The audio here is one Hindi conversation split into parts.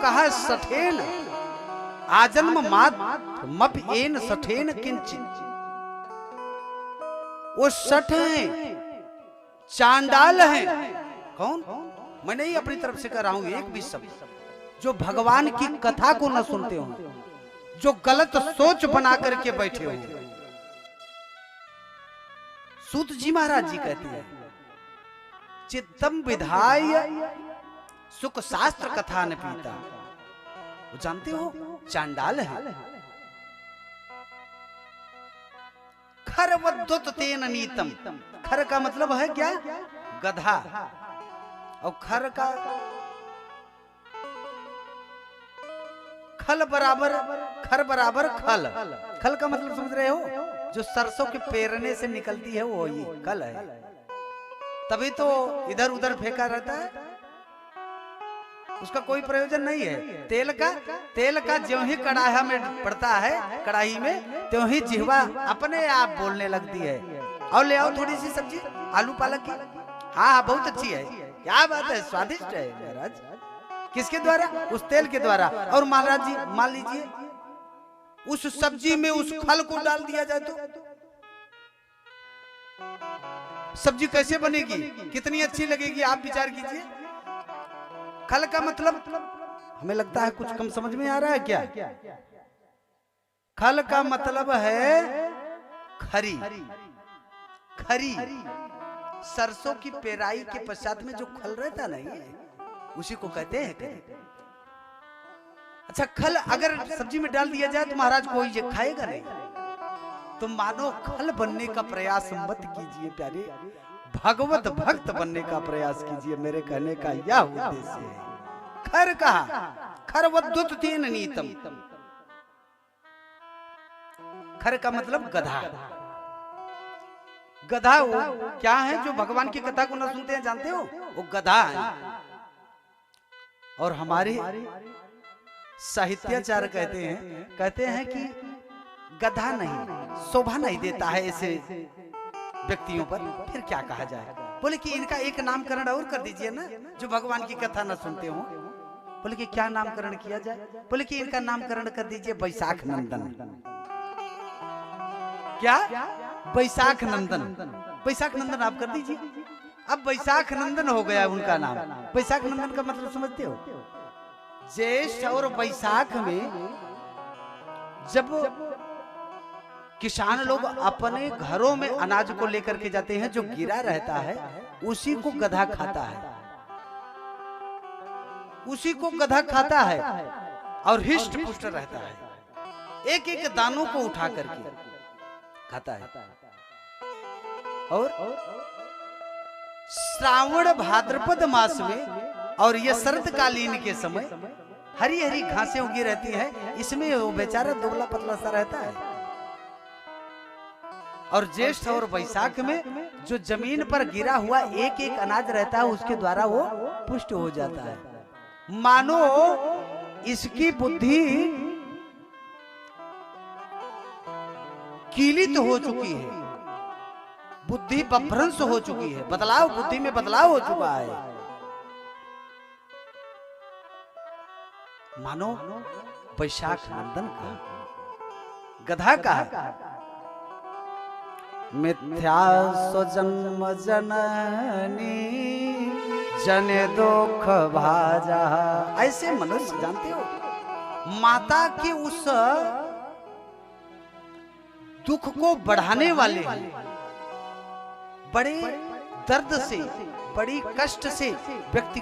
कहा सठेन आजन्म मात मप एन सठेन किंचित। वो सठ है, चांडाल है। कौन? मैं नहीं अपनी तरफ से कह रहा हूं, एक भी शब्द जो भगवान की कथा को न सुनते हो, जो गलत सोच बना करके बैठे हो। सूत जी महाराज जी कहते हैं चित्तम विधाय सुख शास्त्र कथा न पीता। वो जानते हो चांडाल है। खर वद्युत तेन नीतम। खर का मतलब है क्या? गधा। और खर का खल बराबर, खर बराबर खल। खल का मतलब समझ रहे हो? जो सरसों के पेरने से निकलती है वो ये खल है। तभी तो इधर उधर फेंका रहता है, उसका कोई प्रयोजन नहीं है। तेल का ज्यों ही कढ़ाई में पड़ता है, कढ़ाई में त्यों ही जिह्वा अपने आप बोलने लगती है। और ले आओ थोड़ी सी सब्जी आलू पालक की। हाँ बहुत अच्छी है, क्या बात है, स्वादिष्ट है महाराज। किसके द्वारा? उस तेल के द्वारा। और महाराज जी मान लीजिए उस सब्जी में उस खल को डाल दिया जाए तो सब्जी कैसे बनेगी, कितनी अच्छी लगेगी, आप विचार कीजिए। खल का मतलब हमें लगता है कुछ कम समझ में आ रहा है क्या? खल का मतलब है खरी। खरी सरसों की पेराई के पश्चात में जो खल रहता नहीं, उसी को कहते हैं खरी। अच्छा, खल अगर सब्जी में डाल दिया जाए तो महाराज कोई ये खाएगा नहीं। तो मानो खल बनने का प्रयास मत कीजिए प्यारे, भगवत भक्त बनने का प्रयास कीजिए। मेरे कहने का यह उद्देश्य है। खर कहा, खर वद्युत तेन नीतम। खर का मतलब गधा। गधा वो क्या है जो भगवान की कथा को न सुनते हैं, जानते हो? वो गधा है। और हमारे साहित्याचार्य कहते हैं कि गधा नहीं, शोभा नहीं देता है ऐसे व्यक्तियों पर। फिर क्या कहा जाए? बोले कि इनका एक नामकरण और कर दीजिए ना, जो भगवान की कथा न सुनते हो। बोले कि क्या नामकरण किया जाए? बोले कि इनका नामकरण कर दीजिए बैसाख नंदन। क्या? बैसाख नंदन। बैसाख नंदन आप कर दीजिए। अब बैसाख नंदन हो गया उनका नाम। बैसाख नंदन का मतलब समझते हो? ज्येष्ठ और बैसाख में जब किसान लोग अपने घरों में अनाज को लेकर के जाते हैं, जो गिरा रहता है उसी को गधा खाता है। उसी को गधा खाता है और हिष्ट पुष्ट रहता है। एक एक दानों को उठा करके खाता है। और श्रावण भाद्रपद मास में और ये शरतकालीन के समय हरी हरी घासें उगी रहती है, इसमें वो बेचारा दुबला पतला सा रहता है। और ज्येष्ठ और बैसाख में जो जमीन पर गिरा हुआ एक एक अनाज रहता है, उसके द्वारा वो पुष्ट हो जाता है। मानो इसकी बुद्धि कीलित हो चुकी है, बुद्धि बभ्रंश हो चुकी है, बदलाव, बुद्धि में बदलाव हो चुका है। मानो बैसाख नंदन का गधा का मिथ्या स्वजन्म जननी जन दुख भाजा। ऐसे मनुष्य जानते हो माता के उस दुख को बढ़ाने वाले हैं। बड़े दर्द से, बड़ी कष्ट से व्यक्ति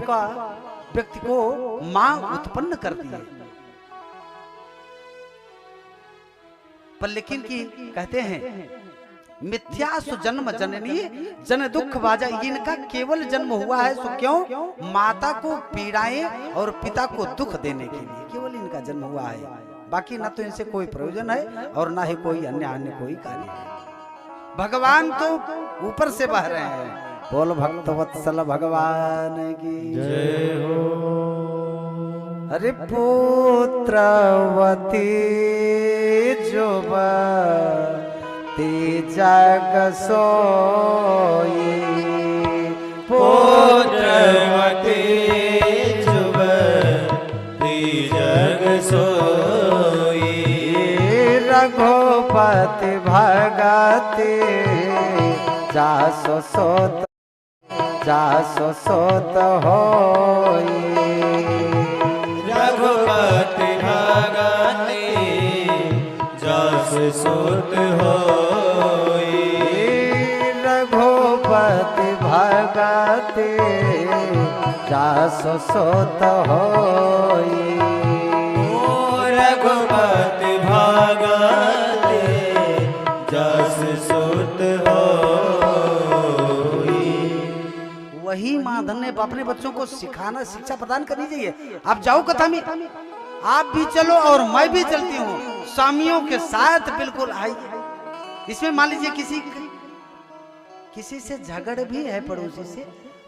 को मां उत्पन्न करती है। पर लेकिन की कहते हैं मिथ्या सुजन्म जननी जन दुख भाजा। इनका केवल जन्म हुआ है सो क्यों? माता को पीड़ाएं और पिता को दुख देने के लिए केवल इनका जन्म हुआ है। बाकी ना तो इनसे कोई प्रयोजन है और ना ही कोई अन्य कोई कार्य है। भगवान तो ऊपर से बह रहे हैं। बोल भक्त वत्सल भगवान की जय हो। अरे पुत्रवती जुबती जग सोई, पुत्रवती जुबती सोई। रघुपति भगति जासो सोत होई। रघुपति भगति जासो सोत होई। रघुपति भगति जासो सोत होई। रघुपति भगति जासो सोत होई। वही माधन ने अपने बच्चों को सिखाना, शिक्षा प्रदान करनी चाहिए। आप जाओ कथा में, आप भी चलो और मैं भी चलती हूँ, स्वामियों के साथ बिल्कुल आइए। इसमें मान लीजिए किसी से झगड़ भी है पड़ोसी से,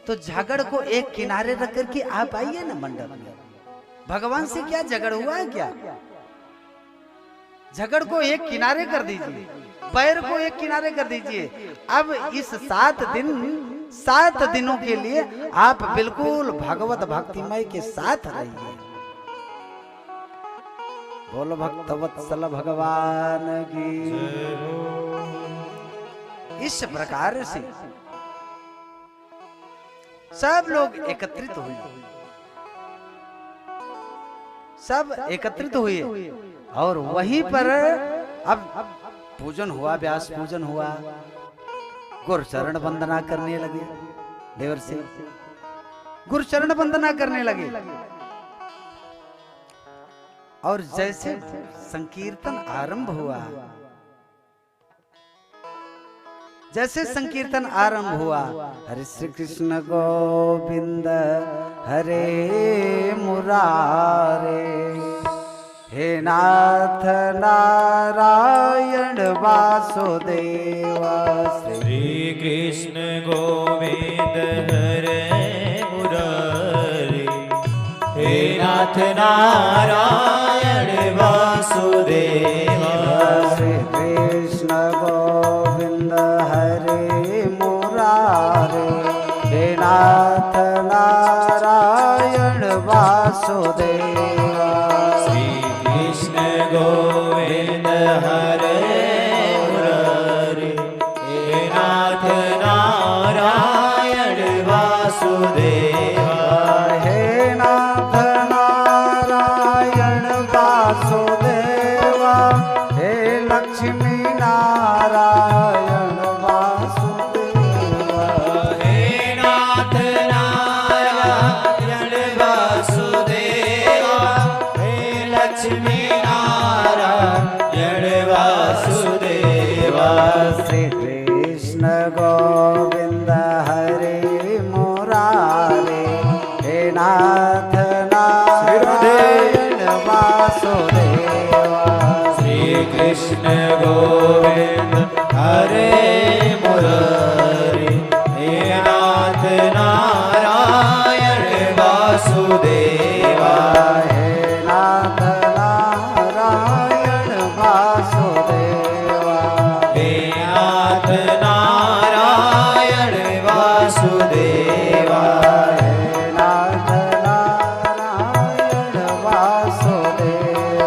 तो झगड़ को एक किनारे रख करके आप आइए ना मंडप में। भगवान से क्या झगड़ हुआ है क्या? झगड़ को एक किनारे कर दीजिए, पैर को एक किनारे कर दीजिए। अब इस 7 दिनों के लिए आप बिल्कुल भगवत भक्तिमय के साथ रहिए। बोलो भक्त वत्सल भगवान की। इस प्रकार से सब लोग एकत्रित हुए, और वहीं पर अब पूजन हुआ, व्यास पूजन हुआ, गुरुचरण वंदना करने लगे। देवर से गुरुचरण वंदना करने लगे, और जैसे संकीर्तन आरंभ हुआ, हरे श्री कृष्ण गोविंद हरे मुरारे, हे नाथ नारायण वासुदेव। श्री कृष्ण गोविंद हरे मुरारे, हे नाथ नारायण वासुदेव। श्री कृष्ण गोविंद हरे मुरारे, हे नाथ नारायण वासुदेव। श्री कृष्ण गोविंद हरे मुरारे, हे नाथ नारायण वासुदेव। हे नाथ नारायण वासुदेव, हे लक्ष्मी नारायण वासुदेव। हे नाथ नारायण वासुदेव, हे लक्ष्मी नारायण वासुदेव। श्री कृष्ण गोविंद हरे मुरारे, हे नाथ नारायण वासुदेव। श्री कृष्ण गोविंद हरे मुरारे, हे नाथ नारायण वासुदेव। हे नाथ नारायण वासुदेव। हे नाथ नारायण वासुदेव। हे नाथ नारायण वासुदेव।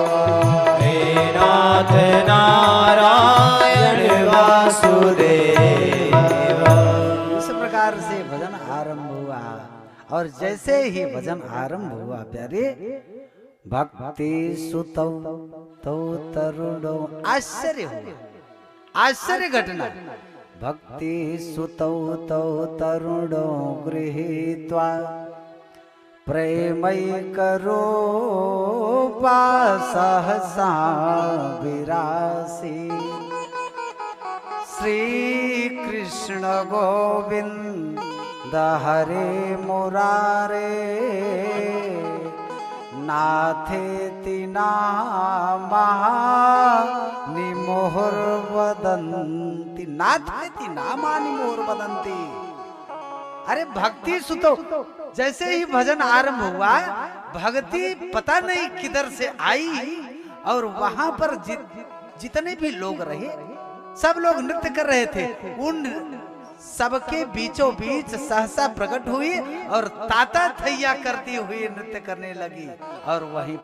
हे नाथ नारायण वासुदेव। इस प्रकार से भजन आरंभ हुआ, और जैसे ही भजन आरंभ हुआ प्यारे, भक्ति सुतौ तो तरुणो, आश्चर्य हुआ, आश्चर्य घटना। भक्ति सुतौ तो तरुणो गृहीत्वा प्रेमैकरो सहसा विरासी। श्री कृष्ण गोविंद हरे मुरारे, नाथेति नामानि मुहुर्वदन्ति, नाथेति नामानि मुहुर्वदन्ति। अरे भक्ति सुतो, जैसे ही भजन आरंभ हुआ, भक्ति पता नहीं किधर से आई, और वहां पर जितने भी लोग रहे, सब लोग नृत्य कर रहे थे। उन सबके बीचों बीच सहसा प्रकट हुई और ताता थैया करती हुई नृत्य करने लगी, और वहीं